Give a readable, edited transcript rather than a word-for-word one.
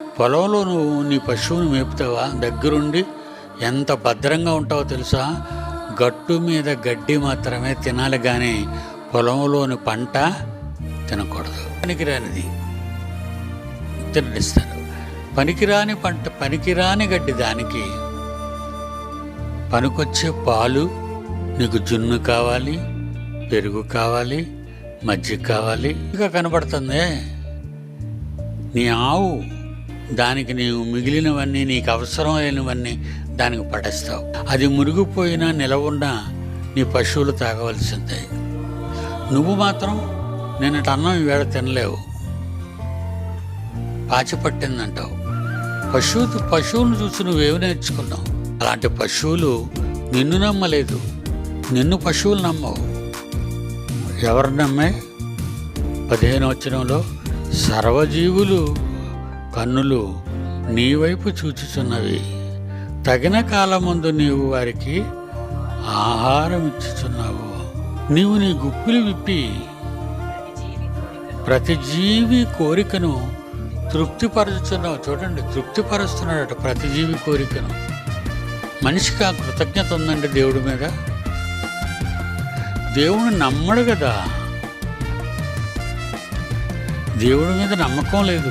పొలంలో నువ్వు నీ పశువుని మేపుతావా? దగ్గరుండి ఎంత భద్రంగా ఉంటావో తెలుసా? గట్టు మీద గడ్డి మాత్రమే తినాలి, కానీ పొలంలోని పంట తినకూడదు. పనికిరానిది తినడిస్తారు. పనికిరాని పంట, పనికిరాని గడ్డి దానికి. పనికొచ్చే పాలు నీకు జున్ను కావాలి, పెరుగు కావాలి, మజ్జిగ కావాలి. ఇంకా కనబడుతుంది నీ ఆవు, దానికి నీవు మిగిలినవన్నీ, నీకు అవసరమైనవన్నీ దానికి పడేస్తావు. అది మురిగిపోయినా నిలవున్నా నీ పశువులు తాగవలసిందే. నువ్వు మాత్రం నిన్నటి అన్నం ఈవేళ తినలేవు, పాచి పట్టిందంటావు. పశువులను చూసి నువ్వేమి నేర్చుకున్నావు? అలాంటి పశువులు నిన్ను నమ్మలేదు, నిన్ను పశువులు నమ్మవు. ఎవరు నమ్మే? 15వ వచనంలో సర్వజీవులు కన్నులు నీ వైపు చూచుచున్నవి, తగిన కాలమందు నీవు వారికి ఆహారం ఇచ్చుచున్నావు. నీవు నీ గుప్పిలు విప్పి ప్రతి జీవి కోరికను తృప్తిపరుచున్నావు. చూడండి, తృప్తిపరుస్తున్నాడట ప్రతి జీవి కోరికను. మనిషికి ఆ కృతజ్ఞత ఉందండి దేవుడి మీద. దేవుడు నమ్మడు కదా, దేవుడి మీద నమ్మకం లేదు.